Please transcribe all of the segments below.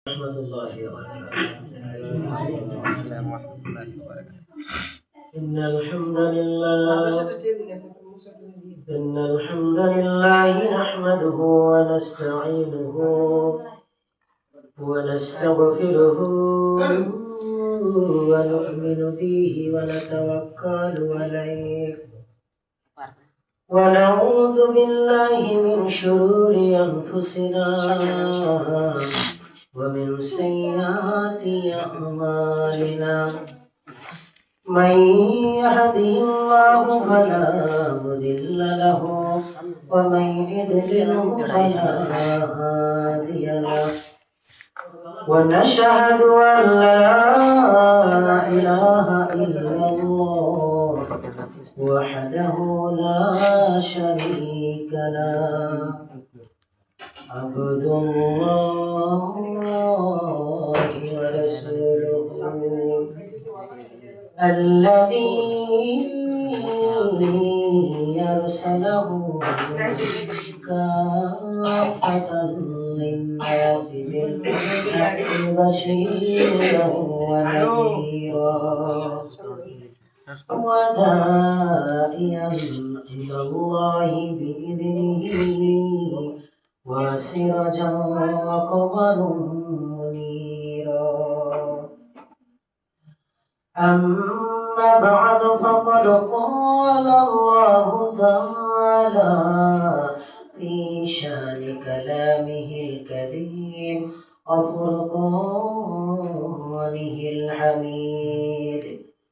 ورحمة الله وبركاته. السلام ورحمة الله وبركاته. إن الحمد لله نحمده ونستعينه ونستغفره ونؤمن به ونتوكل عليه ونعوذ بالله من شرور أنفسنا ومن سيئات أعمالنا من يهده الله فلا مضل له ومن يضلله فلا هادي له ونشهد أن لا إله إلا الله وحده لا شريك له عبد الله ورسوله الذي يرسله كافة للناس بالحق بشيرا ونذيرا وداعيا إلى الله بإذنه وسراجا وقمرا منيرا أما بعد فقد قال الله تعالى في شان كلامه الكريم وفرقانه الحميد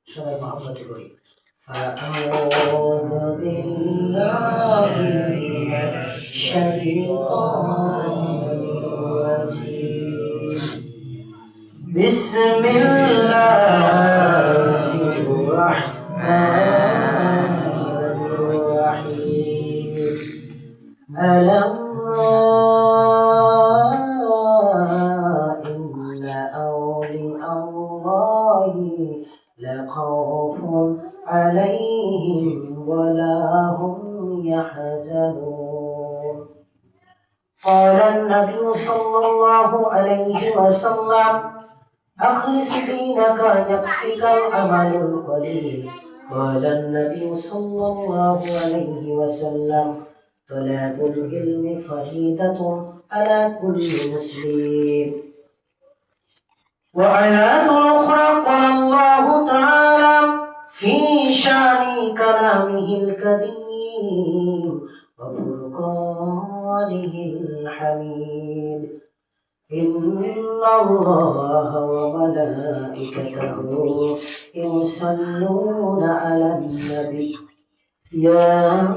سورة محمد الكريم أعوذ بالله من الشيطان الرجيم بسم الله الرحمن الرحيم ألم إن أولياء الله لخوف عليهم ولا هم يحزنون قال النبي صلى الله عليه وسلم أخلص دينك يكفيك العمل القليل قال النبي صلى الله عليه وسلم طلب العلم فريضة على كل مسلم وآيات أخرى قال الله تعالى في شان كلامه الكريم وفرقانه الحميد إن الله وملائكته يصلون على النبي يا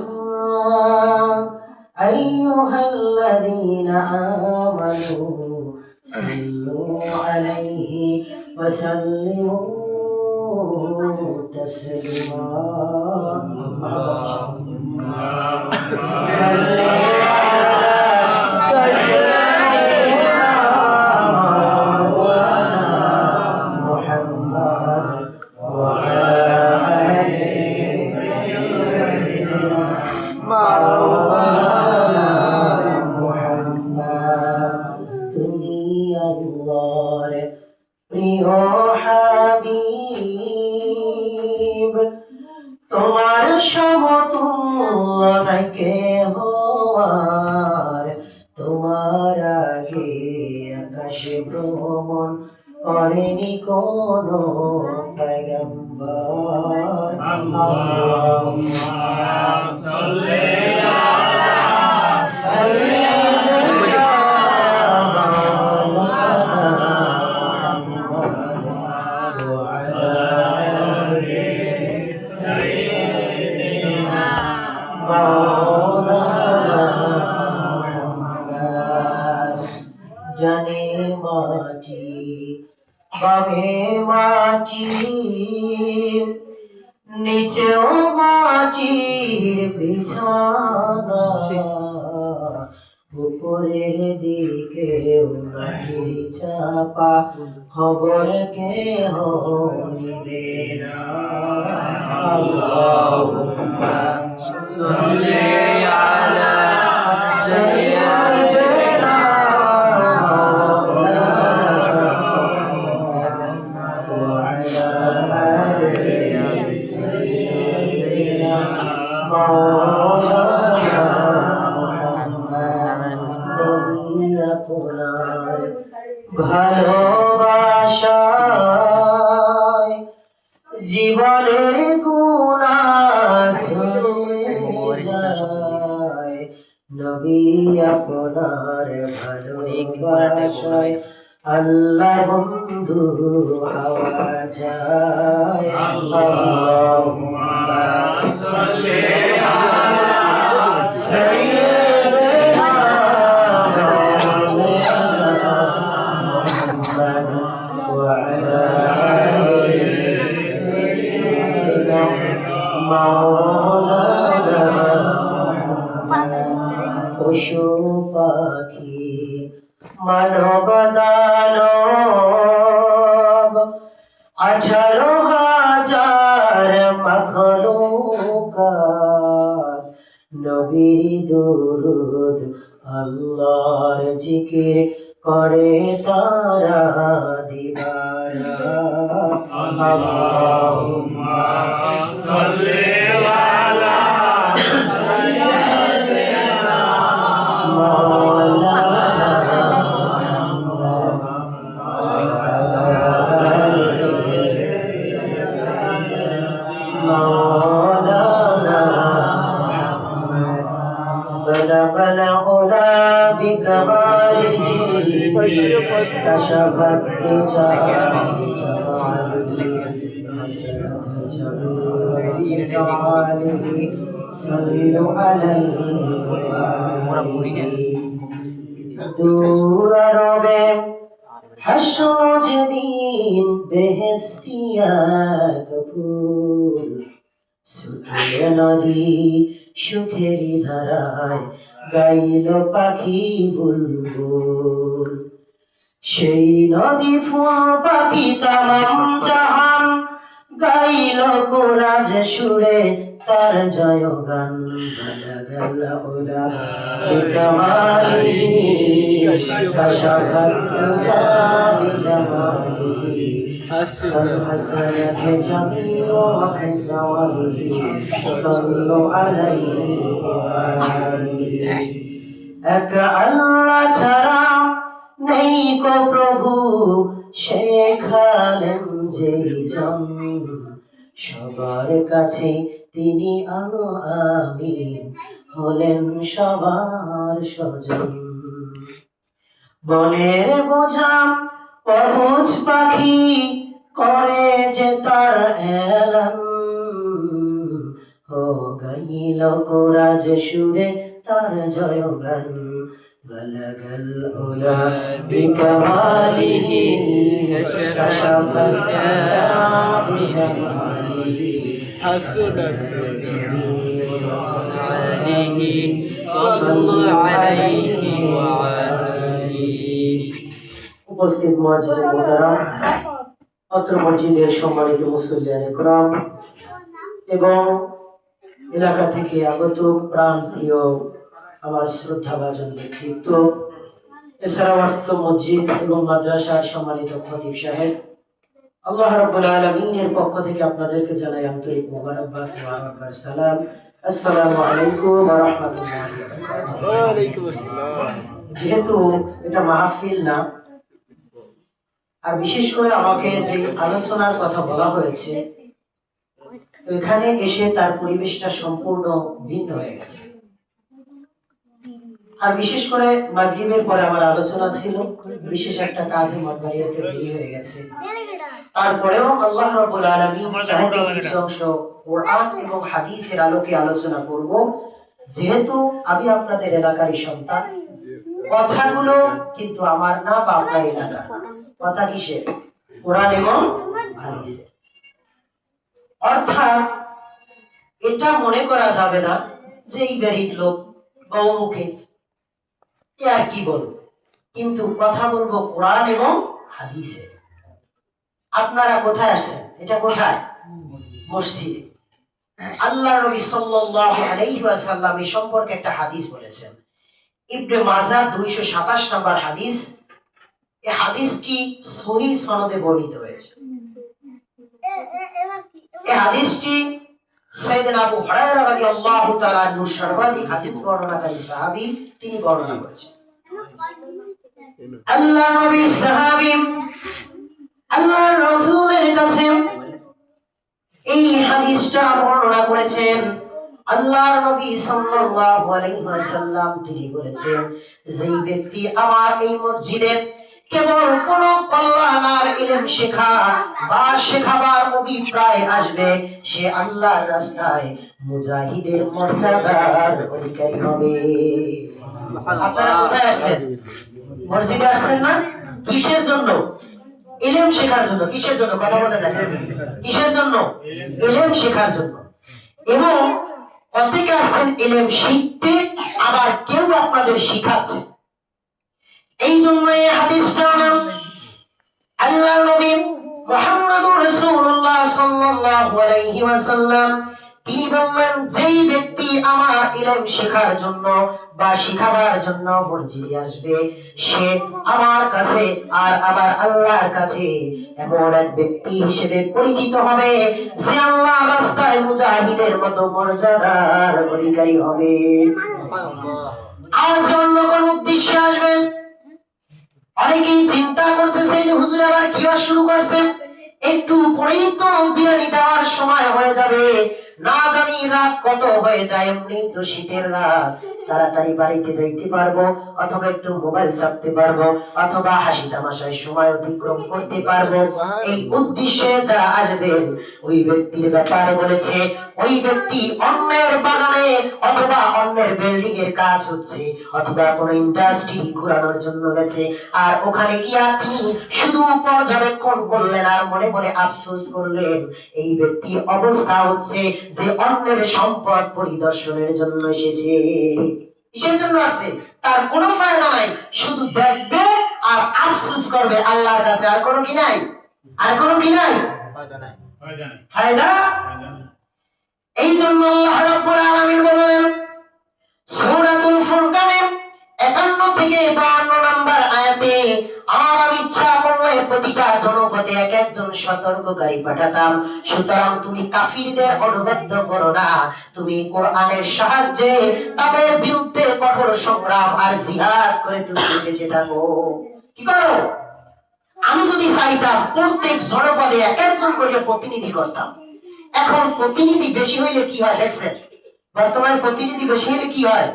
أيها الذين آمنوا صلوا عليه وسلموا تسليما তোমার সমতুল্য কেহ আর তোমার আগে আকাশে ভ্রমণ করেনি কোন পয়গম্বর আল্লাহুম্মা সাল্লি আলা সাইয়্যিদিনা জানে মাটি বামে মাটি নিচেও মাটির বিছানা উপরের দিকে মাটির চাপা খবর কেহ নিবে না আল্লাহুম্মা সাল্লি আলা সাইয়্যিদিনা ভালোবাসায় জীবনের গুণা ঝরে যায়, নবী আপনার ভালোবাসায় আল্লাহ বন্ধু হওয়া যায়। আল্লাহুম্মা সাল্লি আলা সাইয়্যিদিনা মুহাম্মাদ ওয়া আলা আলি সাইয়্যিদিনা মাওলানা পশু পাখি মানব দানব 18,000 মাখলুকাত নবীর দুরুদ আল্লাহর জিকির করে তারা দিবারাত। আল্লাহুম্মা সাল্লি আলা সাইয়্যিদিনা মাওলানা মুহাম্মদ مولانا محمد بلغ العلا بكماله كشف الدجى بجماله حسنت جميع خصاله صلوا عليه دور ربه হাসর যেদিন বেহেশতি এক ফুল ছুটে নদী সুখেরি ধারায় গাইল পাখি বুলবুল, সেই নদী ফুল পাখি তামাম জাহান গাইল কোরাজ সুরে তার জয় গান। বালাগাল উলা বিকামালিহি কাশাফাত দুজা বিজামালিহি হাসানাত জামিউ খাসাওয়ালিহি সাল্লু আলাইহি ওয়া আলিহি। এক আল্লাহ ছাড়া নেই কো প্রভু, শেখালেন যেই জন সবার কাছে তিনি আমিন, হলেন সবার স্বজন। বনের বোঝা অবুঝ পাখি করে যে তার এলান, ও গাইল কোরাজ সুরে তার জয়গান। বালাগাল উলা বিকামালিহি কাশাফাত দুজা বিজামালিহি হাসনাত জামিউ খসালিহি সাল্লু আলাইহি ওয়া আলিহি। উপস্থিত মুআজ্জিজ মুহতারাম, অত্র মসজিদের সম্মানিত মুসল্লিয়ান ইকরাম এবং এলাকা থেকে আগত প্রাণ প্রিয় আমার শ্রদ্ধাভাজন ব্যক্তিত্ব, এছাড়াও অর্থ মসজিদ এবং মাদ্রাসার সম্মানিত খতিব সাহেব, আল্লাহ রাব্বুল আলামিনের পক্ষ থেকে আপনাদেরকে জানাই আন্তরিক মোবারকবাদ ওয়া আকবার সালাম। আসসালামু আলাইকুম ওয়া রাহমাতুল্লাহি ওয়া বারাকাতুহু। ওয়া আলাইকুম আসসালাম। যেহেতু এটা মাহফিল না, আর বিশেষ করে আমাকে যে আলোচনার কথা বলা হয়েছে, তো এখানে এসে তার পরিবেশটা সম্পূর্ণ ভিন্ন হয়ে গেছে। আর বিশেষ করে মাগরিবের পরে আমার আলোচনা ছিল, বিশেষ একটা কাজে মঠবাড়িয়াতে দেরি হয়ে গেছে। তারপরেও আল্লাহ রাব্বুল আলামিন চাইলে কিছু অংশ কোরআন এবং হাদিসের আলোকে আলোচনা করব। যেহেতু আমি আপনাদের এলাকারই সন্তান, কথাগুলো কিন্তু আমার না বা আপনার এলাকা, কথা কিসের? কোরআন এবং হাদিসের। অর্থাৎ এটা মনে করা যাবে না যে এই বাড়ির লোক বহুমুখে আর কি বলবো, কিন্তু কথা বলবো কোরআন এবং হাদিসে। আপনারা কোথায় আসছেন? এটা কোথায়? মসজিদে। আল্লাহর নবী সাল্লাল্লাহু আলাইহি ওয়াসাল্লাম এই সম্পর্কে একটা হাদিস বলেছেন, ইবনে মাজাহ 227 নম্বর হাদিস। এই হাদিসটি সহিহ সনদে বর্ণিত হয়েছে। এই হাদিসটি সাইয়েদনা আবু হুরায়রা রাদিয়াল্লাহু তাআলা আনহু সর্বাধিক হাদিস বর্ণনাকারী সাহাবী, তিনি বর্ণনা করেছেন। আল্লাহ নবীর সাহাবী আল্লাহর রাসূলের কাছে এই হাদিসটা বর্ণনা করেছেন। আল্লাহর নবী সাল্লাল্লাহু আলাইহি ওয়াসাল্লাম তিনি বলেছেন, যেই ব্যক্তি আমার এই মসজিদে কেবল কোন কল্যাণ আর ইলম শেখা বা শেখাবার অভিপ্রায় আসবে, সে আল্লাহর রাস্তায় মুজাহিদের মর্যাদার অধিকারী হবে। আপনারা কোথায় আসছেন? মসজিদে আসছেন না? কিসের জন্য? ইলম শেখার জন্য। কিসের জন্য? কথা বলেন না। কিসের জন্য? ইলম শেখার জন্য। এবং অনেকে আসছেন ইলম শিখতে, আবার কেউ আপনাদের শিখাচ্ছে। এই জন্য এই হাদিসটা আল্লাহর নবী মুহাম্মদুর রাসূলুল্লাহ সাল্লাল্লাহু আলাইহি ওয়াসাল্লাম তিনি বললেন, যেই ব্যক্তি আমার ইলম শেখার জন্য বা শিখাবার জন্য মসজিদে আসবে, সে আমার কাছে আর আমার আল্লাহর কাছে এমন এক ব্যক্তি হিসেবে পরিচিত হবে, যে আল্লাহর রাস্তায় মুজাহিদের মতো মর্যাদার অধিকারী হবে। আর যে অন্য কোন উদ্দেশ্যে আসবেন, অনেকেই চিন্তা করতেছেন হুজুর আবার কি শুরু করছেন, একটু পরেই তো বিরিয়ানি দেওয়ার সময় হয়ে যাবে, না জানি রাত কত হয়ে যায়, এমনি তো শীতের রাত, তাড়াতাড়ি বাড়িতে যাইতে পারবো, অথবা একটু মোবাইল চাপতে পারবো, অথবা হাসি তামাশায় সময় অতিক্রম করতে পারবো। এই উদ্দেশ্যে যারা আসবেন, ওই ব্যক্তির ব্যাপারে বলেছে, ওই ব্যক্তি অন্যের বাগানে অথবা অন্যের বিল্ডিং এর কাজ হচ্ছে, অথবা কোন ইন্ডাস্ট্রি ঘোরানোর জন্য গেছে, আর ওখানে গিয়া তিনি শুধু পর্যবেক্ষণ করলেন আর মনে মনে আফসোস করলেন। এই ব্যক্তি অবস্থা হচ্ছে যে অন্যের সম্পদ পরিদর্শনের জন্য এসেছে। কিসের জন্য আসছে? তার কোনো ফায়দা নাই, শুধু দেখবে আর আফসোস করবে আল্লাহর কাছে। আর কোনো কি নাই? আর কোনো কি নাই? ফায়দা। এই জন্য আল্লাহ রাব্বুল আলামিন বলেন সূরাতুল ফুরকানে 51 থেকে 52 নম্বর আয়াতে, আর আমি ইচ্ছা করলে প্রতিটা জনপদে এক একজন সতর্ককারী পাঠাতাম, সুতরাং তুমি কাফিরদের অনুগত করো না, তুমি কোরআনের সাহায্যে তাদের বিরুদ্ধে কঠোর সংগ্রাম আর জিহাদ করে তুমি বেঁচে থাকো। কি করো? আমি যদি চাইতাম প্রত্যেক জনপদে এক একজন করে প্রতিনিধি করতাম। এখন প্রতিনিধি বেশি হইলে কি হয় দেখছেন? বর্তমানে প্রতিনিধি বেশি হইলে কি হয়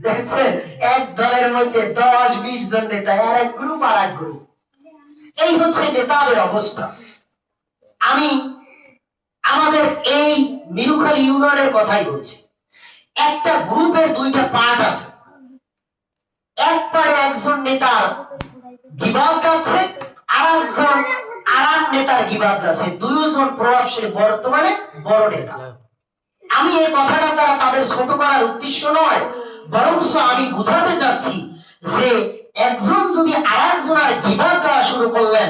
দেখছেন? এক দলের মধ্যে 10-20 জন নেতা, আর এক গ্রুপ আর এক গ্রুপ। এই হচ্ছে নেতাদের অবস্থা। আমি আমাদের এই মিরুখালী ইউনিয়নের কথাই বলছি। একটা গ্রুপের দুইটা পার্ট আছে। এক পারে একজন নেতার গিবাদ গাচ্ছে, আর একজন আর এক নেতার গিবাদ গাচ্ছে। দুইজন প্রভাবশালী বর্তমানে বড় নেতা। আমি এই কথাটা দ্বারা তাদের ছোট করার উদ্দেশ্য নয়, বরং আমি বুঝাতে চাচ্ছি যে একজন যদি আর একজনের গিবাদ দেওয়া শুরু করলেন,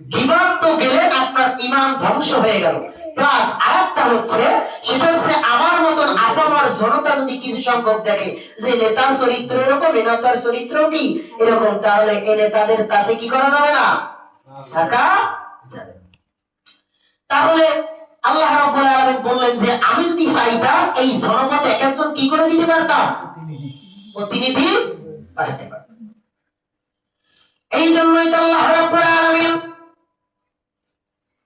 গিবাদ তো গেলেন, আপনার ঈমান ধ্বংস হয়ে গেল। প্লাস আরেকটা হচ্ছে, সেটা হচ্ছে আমার মতন আপামর জনতা যদি কিছু সংখ্যক দেখে যে নেতার চরিত্র এরকম, এই নেতার চরিত্র কি এরকম, তাহলে এই নেতাদের কাছে কি করা যাবে না, থাকা যাবে। তাহলে আল্লাহ রাব্বুল আলামিন বললেন যে আমি যদি চাইতাম এই জনপদে এক একজন কি করে দিতে পারতাম, প্রতিনিধি পাঠাতে পারতাম। এই জন্যই তো আল্লাহ রাব্বুল আলামিন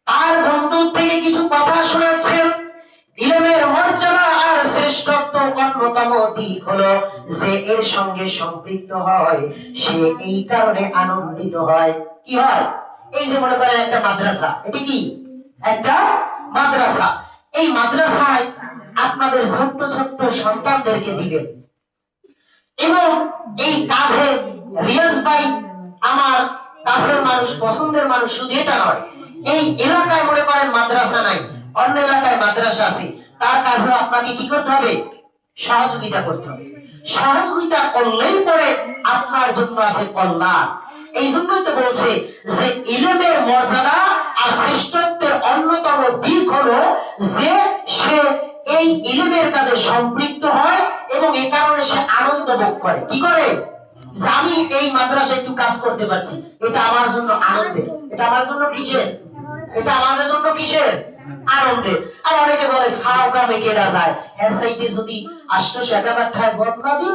তার বন্ধু থেকে কিছু কথা শোনাচ্ছেন। ইলমের মর্যাদা আর শ্রেষ্ঠত্ব অন্যতম দিক হলো যে এর সঙ্গে সম্পৃক্ত হয়, সে এই কারণে আনন্দিত হয়। কি হয়? এই যে মনে করেন একটা মাদ্রাসা, এটি কি একটা মাদ্রাসা, এই মাদ্রাসায় আপনাদের ছোট্ট ছোট্ট সন্তানদেরকে দিবেন, এবং এই কাছে রিয়াজ ভাই আমার কাছের মানুষ, পছন্দের মানুষ, শুধু এটা নয়, এই এলাকায় মনে করেন মাদ্রাসা নাই, অন্য এলাকায় মাদ্রাসা আছে, তার কাছে আপনাকে কি করতে হবে? সহযোগিতা করতে হবে। সহযোগিতা করলেই পরে আপনার জন্য আছে কল্যাণ। এই জন্যই তো বলছে যে ইলমের মর্যাদা আর শ্রেষ্ঠত্বের অন্যতম দিক হলো যে সে এই ইলমের কাজে সম্পৃক্ত হয় এবং এই কারণে সে আনন্দ ভোগ করে। কি করে? যে আমি এই মাদ্রাসায় একটু কাজ করতে পারছি, এটা আমার জন্য আনন্দের। এটা আমার জন্য কিসের? এটা আমাদের জন্য কিসের? আনন্দের। আর অনেকে বলে ফাও কামে কেডা যায়, এর চাইতে যদি 851 বদলা দিই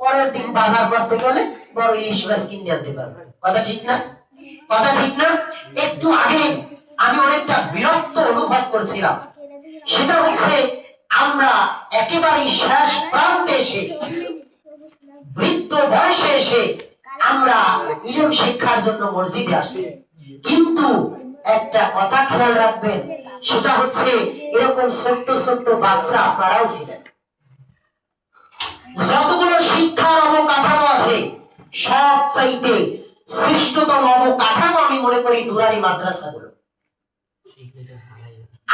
পরের দিন বাজার করতে গেলে বড় ইলিশ মাছ কিনে আনতে পারবে। কথা ঠিক না? কথা ঠিক না? একটু আগে আমি অনেকটা বিরক্ত অনুভব করছিলাম, সেটা হচ্ছে আমরা একেবারে শেষ প্রান্তে এসে, বৃদ্ধ বয়সে এসে আমরা ইলম শিক্ষার জন্য মসজিদে আসছি, কিন্তু একটা কথা খেয়াল রাখবেন, সেটা হচ্ছে এরকম ছোট্ট ছোট্ট বাচ্চা আপনারাও ছিলেন। যতগুলো শিক্ষার অবকাঠামো আছে সব চাইতে শ্রেষ্ঠতম অবকাঠামো আমি মনে করি নুরানি মাদ্রাসাগুলো।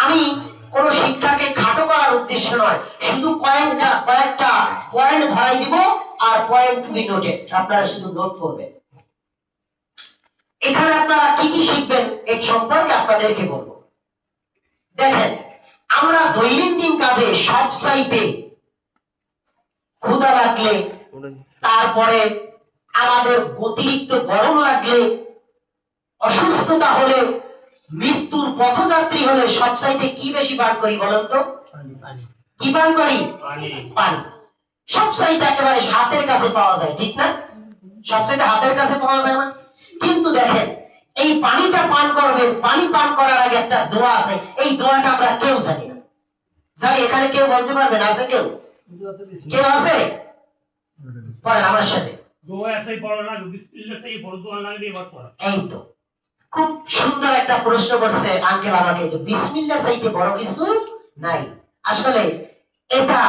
আমি কোন শিক্ষাকে খাটো করার উদ্দেশ্য নয়, শুধু কয়েকটা পয়েন্ট ধরাই দিব, আর পয়েন্ট বি নোটেড, আপনারা শুধু নোট করবেন। এখানে আপনারা কি কি শিখবেন এর সম্পর্কে আপনাদেরকে বলবো। দেখেন, আমরা দৈনন্দিন কাজে সব চাইতে ক্ষুধা লাগলে, তারপরে আমাদের অতিরিক্ত গরম লাগলে, অসুস্থতা হলে, মৃত্যুর পথযাত্রী হলে সবচাইতে কি বেশি পান করি বলেন তো? কি পান করি? পানি। সবচাইতে একেবারে হাতের কাছে পাওয়া যায়, ঠিক না? সবচাইতে হাতের কাছে পাওয়া যায় না? কিন্তু দেখেন, এই পানিটা পান করবেন, পানি পান করার আগে একটা দোয়া আছে, এই দোয়াটা আমরা কেউ জানি না। জানি? এখানে কেউ বলতে পারবেন? আছে কেউ? কেউ আছে? পড়েন আমার সাথে। এই তো খুব সুন্দর একটা প্রশ্ন করছে আঙ্কেল আমাকে, যে বিসমিল্লাহ চাইতে বড় কিছু নাই। আসলে এটা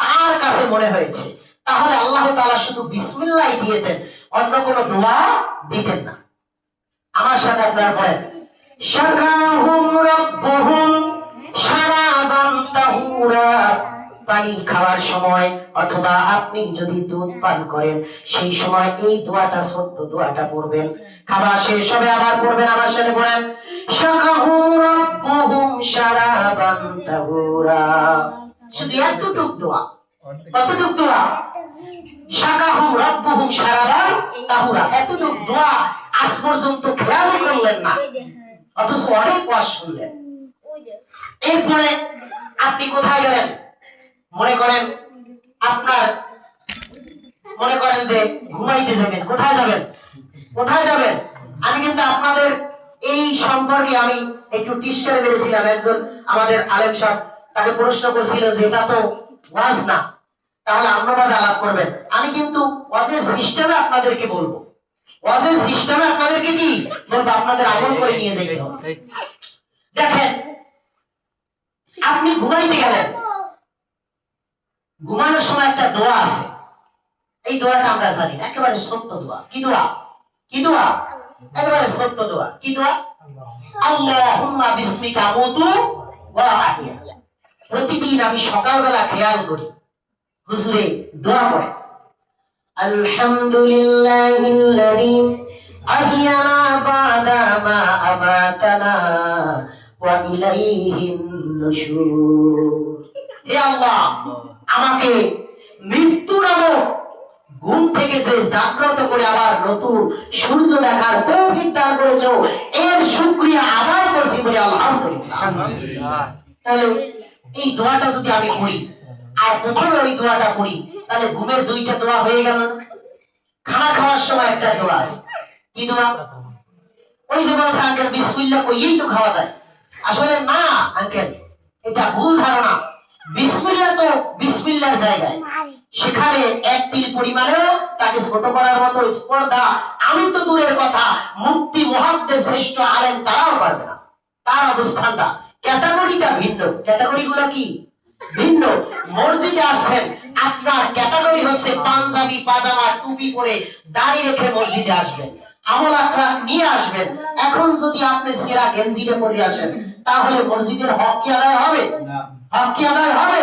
তার কাছে মনে হয়েছে, তাহলে আল্লাহ তাআলা শুধু বিসমিল্লাহ দিয়েছেন, অন্য কোনো দোয়া দিতেন না। আমার সাথে আপনারা পড়েন, শাকাহুম রাব্বুহুম শারাবান তাহুরা। পানি খাওয়ার সময় অথবা আপনি যদি দুধ পান করেন সেই সময় এই দোয়াটা, ছোট্ট দোয়াটা পড়বেন। খাওয়া শেষ হবে আবার পড়বেন, আমার সাথে পড়েন, শাকাহুম রাব্বুহুম শারাবান তাহুরা। শুধু এতটুক দোয়া। কতটুক দোয়া? শাকাহুম রাব্বুহুম শারাবান তাহুরা। এতটুক দোয়া আজ পর্যন্ত খেয়াল করলেন না, অথচ অনেক ওয়াজ শুনলেন। এরপরে আপনি কোথায় গেলেন? মনে করেন যে ঘুমাইতে যাবেন। কোথায় যাবেন? কোথায় যাবেন? আমি কিন্তু আপনাদের এই সম্পর্কে আমি একটু টিস্কারে মেরেছিলাম। একজন আমাদের আলেম সাহেব, তাকে প্রশ্ন করছিল যে এটা তো ওয়াজ না, তাহলে অন্যভাবে আলাপ করবেন। আমি কিন্তু ওয়াজের সিস্টেমে আপনাদেরকে বলবো, ওয়াজের সিস্টেমে আপনাদেরকে কি বলবো, আপনাদের আমল করে নিয়ে যেতে হবে। দেখেন, আপনি ঘুমাইতে গেলেন, ঘুমানোর সময় একটা দোয়া আছে, এই দোয়াটা আমরা জানি না, একেবারে ছোট্ট দোয়া। কি দোয়া? কি দোয়া? একেবারে ছোট্ট দোয়া। কি দোয়া? আল্লাহুম্মা বিসমিকা আমুতু ওয়া আহইয়া। প্রতিদিন আমি সকালবেলা খেয়াল করি হুজুরে দোয়া পড়ে, আলহামদুলিল্লাহিল্লাযী আহইয়ানা বা'দা মা আমাতানা ওয়া ইলাইহিন নুশুর। হে আল্লাহ, আমাকে মৃত্যু নামক ঘুম থেকে যে জাগ্রত করে আবার নতুন সূর্য দেখার তৌফিক দান করেছো, এর শুকরিয়া আদায় করছি বলে আলহামদুলিল্লাহ। তাহলে এই দোয়াটা যদি আমি পড়ি আর প্রথমে ওই দোয়াটা পড়ি, তাহলে ঘুমের দুইটা দোয়া হয়ে গেল। খানা খাওয়ার সময় একটা দোয়া আছে, কি দোয়া? ওই যে বলছে আঙ্কেল বিসমিল্লাহ কইয়েই তো খাওয়া যায়। আসলে না আঙ্কেল, এটা ভুল ধারণা। বিসমিল্লাহ তো বিসমিল্লাহর জায়গায়, সেখানে এক তিল পরিমাণেও তাকে ছোট করার মতো স্পর্ধা আমি তো দূরের কথা, মুফতি মুহাদ্দিস শ্রেষ্ঠ আলেম তারাও পারবে না। তার অবস্থানটা, ক্যাটাগরিটা ভিন্ন। ক্যাটাগরিগুলো কি ভিন্ন। মসজিদে আসছেন, আপনার ক্যাটাগরি হচ্ছে পাঞ্জাবি পাজামা টুপি পরে দাড়ি রেখে মসজিদে আসবেন, আমল আখলাক নিয়ে আসবেন। এখন যদি আপনি ছেঁড়া গেঞ্জিতে পরে আসেন, তাহলে মসজিদের হক কি আদায় হবে? হক কি আদায় হবে?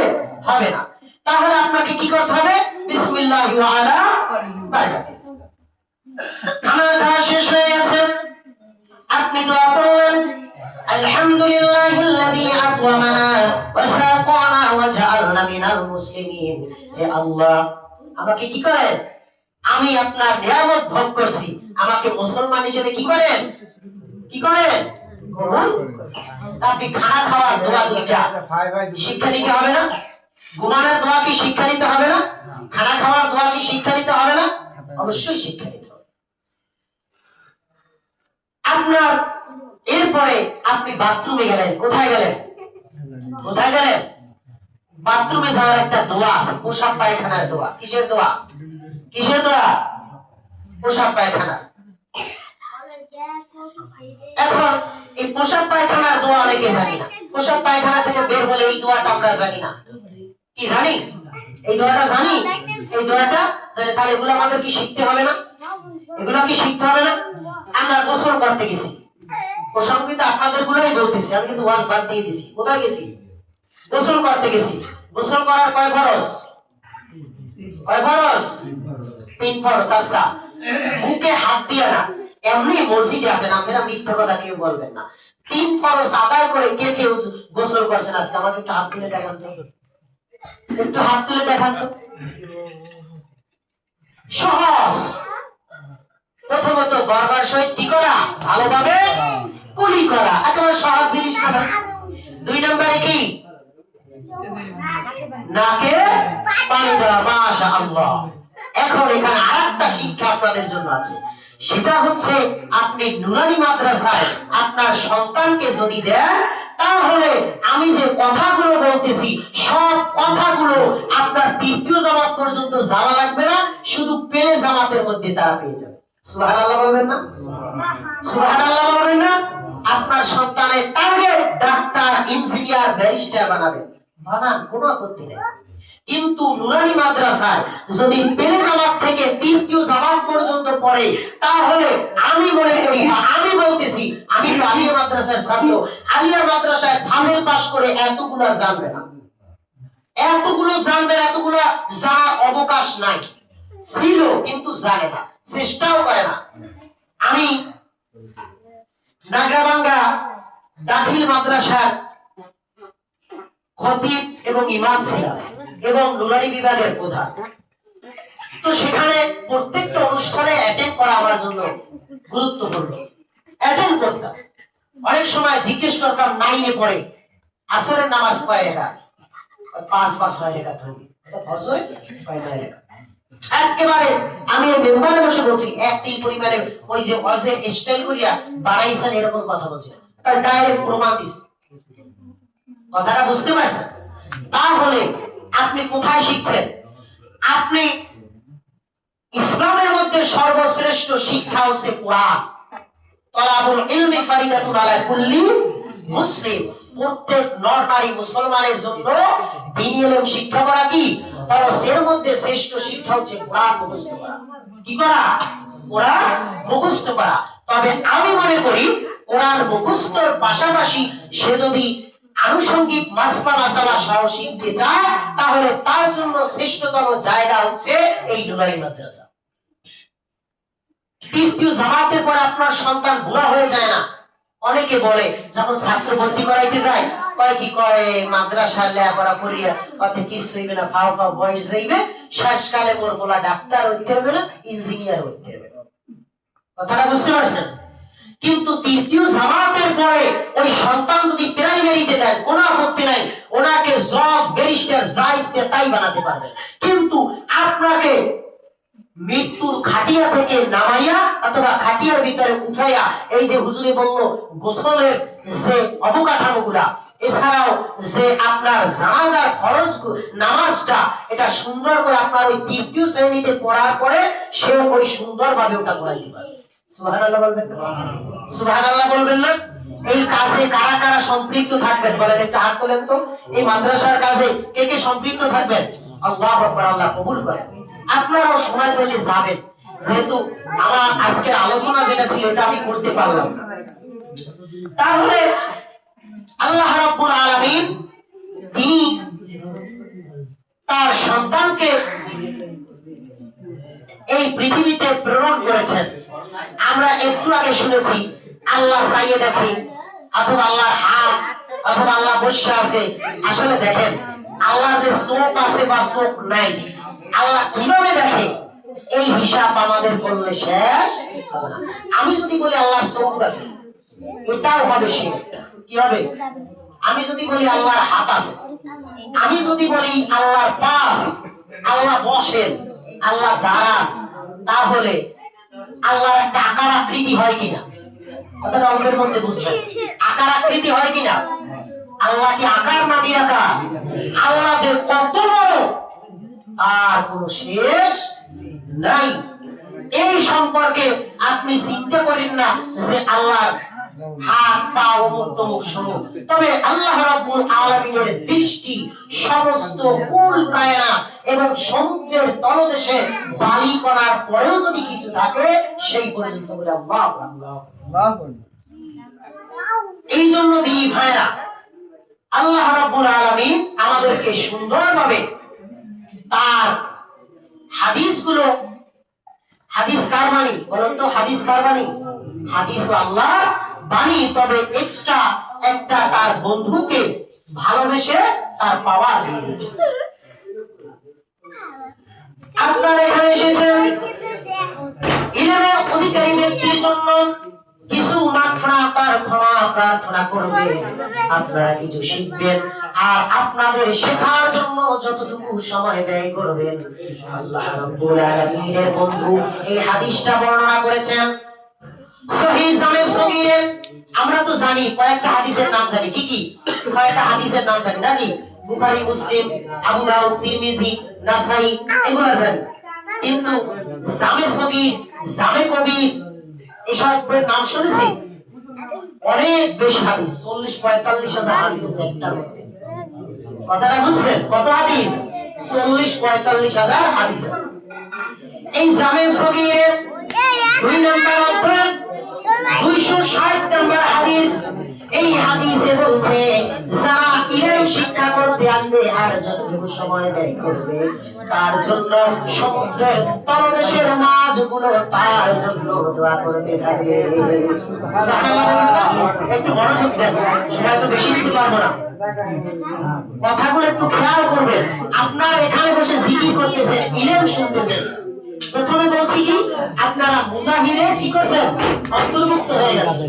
হবে না। তাহলে আপনাকে কি করতে হবে? বিসমিল্লাহি ওয়া আলা বারাকাতিহি। খানা খাওয়া শেষ হয়ে গেছে, আপনি দোয়া পড়লেন, আলহামদুলিল্লাহিল্লাযী আকওয়ামানা ওয়া সাকানা ওয়া জাআলনা মিনাল মুসলিমিন। হে আল্লাহ, আমাকে কি করেন? আমি আপনার নিয়ামত ভোগ করছি, আমাকে মুসলমান হিসেবে কি করেন? কি করেন? কবুল। আপনি খানা খাওয়ার দোয়া দুইটা শিক্ষা নিতে হবে না? ঘুমানোর দোয়া কি শিক্ষা নিতে হবে না? খানা খাওয়ার দোয়া কি শিক্ষা নিতে হবে না? অবশ্যই শিক্ষা নিতে হবে। আপনার এরপরে আপনি বাথরুমে গেলেন। কোথায় গেলেন? কোথায় গেলেন? বাথরুমে যাওয়ার একটা দোয়া আছে, পোশাক পায়খানার দোয়া। কিসের দোয়া? কিসের দোয়া? পোশাক পায়খানা। এখন এই পোশাক পায়খানার দোয়া অনেকে জানি না। পোশাক পায়খানা থেকে বের হলে এই দোয়াটা আমরা জানি না। কি জানি? এই দোয়াটা জানি? এই দোয়াটা জানি, তাহলে এগুলো আমাদের কি শিখতে হবে না? এগুলো কি শিখতে হবে না? আমরা গোসল করতে গেছি, প্রসঙ্গিত আপনাদের গুলোই বলতেছি, আমি কিন্তু ওয়াজ বাদ দিয়ে দিছি। কোথায় গেছি? গোসল করতে গেছি। গোসল করার কয় ফরজ? কয় ফরজ? 3 ফরজ। আচ্ছা, মুখে হাত দিয়ে না, এমনি মসজিদে আছেন আপনারা, মিথ্যা কথা কেউ বলবেন না। 3 ফরজ আদায় করে কে কে গোসল করছেন আজকে? আমাকে একটু হাত তুলে দেখান তো, একটু হাত তুলে দেখান তো। সহজ। প্রথমত গর্বার সহিত কি করা? ভালোভাবে কুলি করা, একেবারে সহজ জিনিস না। 2 নম্বরে কি? নাকে পানি দেওয়া। মাশাআল্লাহ। এখন এখানে আরেকটা শিক্ষা আপনাদের জন্য আছে, সেটা হচ্ছে আপনি নুরানি মাদ্রাসায় আপনার সন্তানকে যদি দেন, তাহলে আমি যে কথাগুলো বলতেছি সব কথাগুলো আপনার 3য় জামাত পর্যন্ত যাওয়া লাগবে না, শুধু পেলে জামাতের মধ্যে তারা পেয়ে যাবে। সুবহানাল্লাহ বলবেন না? সুবহানাল্লাহ বলবেন না? আপনার সন্তানের টার্গেট ডাক্তার, ইঞ্জিনিয়ার, ব্যারিস্টার বানাবেন, বানান, কোনো আপত্তি নেই। কিন্তু নুরানি মাদ্রাসায় যদি পেলে জামাত থেকে 3য় জামাত পর্যন্ত পড়ে, তাহলে আমি মনে করি, আমি বলতেছি, আমি আলিয়া মাদ্রাসার ছাত্র, আলিয়া মাদ্রাসায় ফাজিল পাস করে এতগুলো জানবে না, এতগুলো জানবে না, এতগুলো জানার অবকাশ নাই। ছিল কিন্তু জানে না, চেষ্টাও করে না। আমি নাগরাবাঙ্গা দাখিল মাদ্রাসার খতিব এবং ইমাম ছিলাম এবং নুরানি বিভাগের প্রধান। তো সেখানে প্রত্যেকটা অনুষ্ঠানে অ্যাটেন্ড করা আমার জন্য গুরুত্বপূর্ণ। অ্যাটেন্ড করতাম। অনেক সময় জিজ্ঞেস করতাম 9-এ পড়ে আসরের নামাজ কয় রাকাত? 5 বা 6 রাকাত হবে। তো ফজর কয় 9 রাকাত। একেবারে আমি এই মেম্বারে বসে বলছি, একটি পরিমাণে ওই যে ওয়াজের স্টাইল করিয়া বানাইছেন এরকম কথা বলছি, তার ডাইরেক্ট প্রমাণ দিছি। কথাটা বুঝতে পারছেন? তাহলে আপনি কোথায় শিখছেন? আপনি ইসলামের মধ্যে সর্বশ্রেষ্ঠ শিক্ষা হচ্ছে কোরআন। তলাবুল ইলমি ফারিদাতুন আলা কুল্লি মুসলিম। প্রত্যেক নর নারী মুসলমানের জন্য দ্বীনি ইলম শিক্ষা করা কি ফরজ। এর মধ্যে শ্রেষ্ঠ শিক্ষা হচ্ছে কোরআন মুখস্থ করা। কি করা? কোরআন মুখস্থ করা। তবে আমি মনে করি কোরআন মুখস্থর পাশাপাশি সে যদি আনুষঙ্গিক মাসলা মাসালা সহ শিখতে চায়, তাহলে তার জন্য শ্রেষ্ঠতম জায়গা হচ্ছে এই নুরানি মাদ্রাসা। 3য় জামাতের পরে আপনার সন্তান বুড়া হয়ে যায় না। অনেকে বলে যখন ছাত্র ভর্তি করাইতে যায়, কয় কি কয় মাদ্রাসায় লেখাপড়া করিয়া কত কিছু হইবে না, ফাও ফাও বয়স যাইবে, শেষকালে মোর বলা ডাক্তার হইতে হবে না, ইঞ্জিনিয়ার হইতে হবে। কথাটা বুঝতে পারছেন? কিন্তু 3য় জামাতের পরে ওই সন্তান যদি প্রাইমারিতে দেন, কোনো আপত্তি নাই, ওনাকে জজ, ব্যারিস্টার যা ইচ্ছে তাই বানাতে পারবেন। কিন্তু আপনাকে মৃত্যুর খাটিয়া থেকে নামাইয়া অথবা খাটিয়ার ভিতরে উঠাইয়া, এই যে হুজুরে বলল গোসলের যে অবকাঠামোগুলা, এছাড়াও যে আপনার জানাজার ফরজ নামাজটা, এটা সুন্দর করে আপনার ওই 3য় শ্রেণীতে পড়ার পরে সে ওই সুন্দরভাবে ওটা করাইতে পারে। সুবহানাল্লাহ বলবেন না? সুবহানাল্লাহ বলবেন না? এই কাজে কারা কারা সম্পৃক্ত থাকবেন বলেন, একটু হাত তোলেন তো। এই মাদ্রাসার কাজে কে কে সম্পৃক্ত থাকবেন? আল্লাহু আকবার। আল্লাহ কবুল করেন। আপনারাও সময় পেলে যাবেন, যেহেতু আমার আজকের আলোচনা যেটা ছিল এটা আমি করতে পারলাম না। তাহলে আল্লাহ রাব্বুল আলামিন তিনি তার সন্তানকে এই পৃথিবীতে প্রেরণ করেছেন। আমরা একটু আগে শুনেছি আল্লাহ চাইয়ে দেখে, অথবা আল্লাহর হাত, অথবা আল্লাহ বসে আছে। আসলে দেখেন, আল্লাহ যে চোখ আছে বা চোখ নাই, আল্লাহ কিভাবে দেখে এই হিসাব আমাদের করলে শেষ হবে না। আমি যদি বলি আল্লাহর চোখ আছে, এটাও হবে শিরক। কি হবে? আমি যদি বলি আল্লাহর হাত আছে, আমি যদি বলি আল্লাহর পা আছে, আল্লাহ বসেন, আল্লাহ দাঁড়ান, তাহলে আল্লাহর একটা আকার আকৃতি হয় কিনা? কথাটা অল্পের মধ্যে বুঝবেন। আকার আকৃতি হয় কিনা? আল্লাহ কি আকার না নিরাকার? আল্লাহ যে কত বড় আর কোন শেষ নাই। এই সম্পর্কে আপনি চিন্তা করেন না যে আল্লাহর হাত পা অমুক তমুক সমুক। তবে আল্লাহ রাব্বুল আলামিনের দৃষ্টি সমস্ত কুল কায়নাত এবং সমুদ্রের তলদেশে বালি কণার পরেও যদি কিছু থাকে সেই পর্যন্ত বলে আল্লাহু আকবার। এই জন্য দিনী ভাইরা, আল্লাহ রাব্বুল আলামিন আমাদেরকে সুন্দরভাবে তার হাদিসগুলো, হাদিস কার বাণী বলেন তো? হাদিস কার বাণী? হাদিস আল্লাহ বাণী, তবে এক্সট্রা একটা তার বন্ধুকে ভালোবেসে তার পাওয়ার দিয়ে দিয়েছে। আপনারা এখানে এসেছেন ইলমের অধিকারী ব্যক্তির জন্য কিছু মাগফিরাতের ক্ষমা প্রার্থনা করবেন, আপনারা কিছু শিখবেন, আর আপনাদের শেখার জন্য যতটুকু সময় ব্যয় করবেন। আল্লাহ রাব্বুল আলামিনের বন্ধু এই হাদিসটা বর্ণনা করেছেন সহিহ জামে সগীরে। আমরা তো জানি কয়েকটা হাদিসের নাম জানি, কি কি? ছয়টা হাদিসের নাম জানি নাকি? বুখারী, মুসলিম, আবু দাউদ, তিরমিজি, নাসাই, এগুলো জানি। কিন্তু জামে সগীর, জামে কবির এসবের নাম শুনেছি? অনেক বেশি হাদিস, 40-45 হাজার হাদিস একটার মধ্যে। কথাটা বুঝছেন? কত হাদিস? 40-45 হাজার হাদিস আছে এই জামে সগীরের 2 নম্বর অধ্যায় 260 নম্বর হাদিস। এই হাদিসে বলছে যারা ইলম শিক্ষা করতে আসবে আর যতটুকু সময় ব্যয় করবে তার জন্য সমুদ্রের তলদেশের মাছগুলো তার জন্য দোয়া করতে থাকবে। একটু মনোযোগ দেন, সময় তো বেশি দিতে পারবো না, কথাগুলো একটু খেয়াল করবেন। আপনারা এখানে বসে জিকির করতেছেন, ইলম শুনতেছেন। প্রথমে বলছি কি আপনারা মুজাহিরে কি করছেন? অন্তর্ভুক্ত হয়ে গেছেন।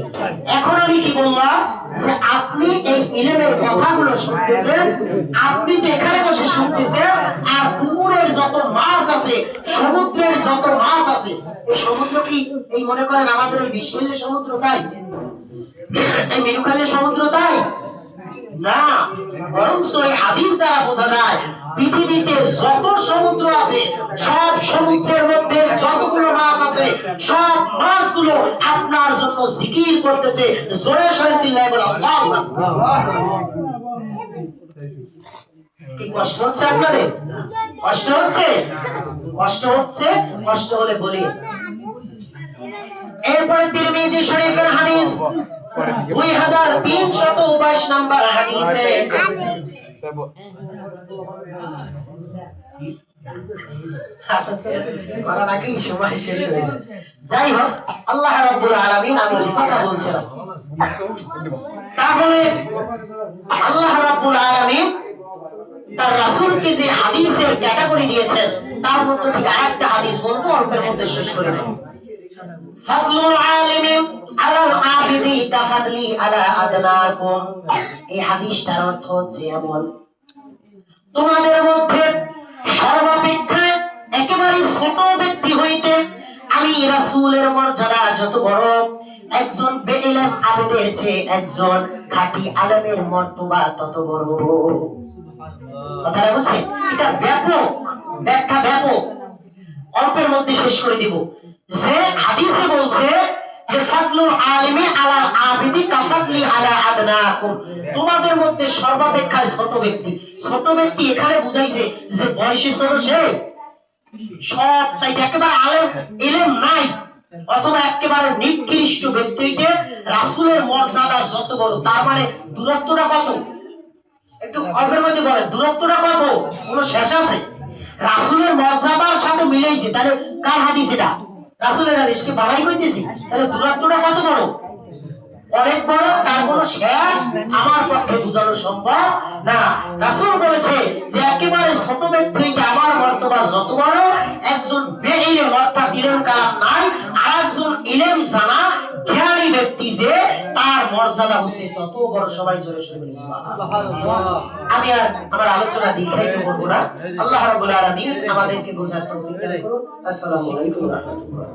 এখন আমি কি বললাম যে আপনি এই ইলমের কথাগুলো শুনতেছেন, আপনি তো এখানে বসে শুনতেছেন, আর পুকুরের যত মাছ আছে, সমুদ্রের যত মাছ আছে, এই সমুদ্র কি এই মনে করেন আমাদের এই বিশাল সমুদ্র তাই? এই মেরুখালীর সমুদ্র তাই না, বরং এই হাদিস দ্বারা বোঝা যায় পৃথিবীতে যত সমুদ্র আছে সব সমুদ্রের মধ্যে যতগুলো মাছ আছে সব মাছগুলো আপনার জন্য জিকির করতেছে। জোরে সরে চিল্লায় বলে আল্লাহু আকবার। কি কষ্ট হচ্ছে আপনাদের? কষ্ট হচ্ছে? কষ্ট হচ্ছে? কষ্ট হলে বলি। এরপরে তিরমিজি শরীফের হাদিস 2322 নম্বর হাদিসে যাই হোক, আল্লাহ রাব্বুল আলামিন আমি যে কথা বলছিলাম, তাহলে আল্লাহ রাব্বুল আলামিন তার রাসূলকে যে হাদিসের ক্যাটাগরি দিয়েছেন তার মধ্যে থেকে আরেকটা হাদিস বলবো, অল্পের মধ্যে শেষ করে দেব। ফাদলুল আলিমি আলাল আবিদি কাফাদলি আলা আদনাকুম। এই হাদিসটার অর্থ হচ্ছে এমন, তোমাদের মধ্যে সর্বাপেক্ষা একেবারে ছোট ব্যক্তি হইতে আমি রাসূলের মর্যাদা যত বড়, একজন বেইলম আবেদের চেয়ে একজন খাঁটি আলেমের মর্তবা তত বড়। কথাটা বুঝছেন? এটা ব্যাপক ব্যাখ্যা, ব্যাপক। অল্পের মধ্যে শেষ করে দিব। যে হাদিসে বলছে যে ফাদলুল আলিমি আলা আবিদি কাফাদলি আলা আদনাকুম, তোমাদের মধ্যে সর্বাপেক্ষা ছোট ব্যক্তি। ছোট ব্যক্তি এখানে বুঝাইছে যে বয়সে ছোট, সে সব চাইতে একেবারে আলেম ইলম নাই অথবা একেবারে নিকৃষ্ট ব্যক্তিকে রাসূলের মর্যাদা যত বড়। তার মানে দূরত্বটা কত? একটু অল্পের মধ্যে বলেন, দূরত্বটা কত? কোনো শেষ আছে? রাসূলের মর্যাদার সাথে মিলেইছে। তাহলে কার হাদিস এটা? রাসূলের হাদিস। কি বাড়াই কইতেছি? তাহলে দূরত্বটা কত বড়? অনেক বড়, তার কোনো শেষ আমার পক্ষে বোঝানো সম্ভব না। রাসূল বলেছে যে একেবারে ছোট ব্যক্তি হইতে আমার মর্যাদা যত বড়, একজন বেইলম অর্থাৎ ইলম কালাম নাই আর একজন ইলম জানা জ্ঞানী ব্যক্তি যে তার মর্যাদা হচ্ছে তত বড়। সবাই জোরে জোরে বলি সুবহানাল্লাহ। আমি আর আমার আলোচনা দীর্ঘায়িত করব না। আল্লাহ রাব্বুল আলামিন আমাদেরকে বোঝার তৌফিক দান করুন। আসসালামু আলাইকুম ওয়া রাহমাতুল্লাহ।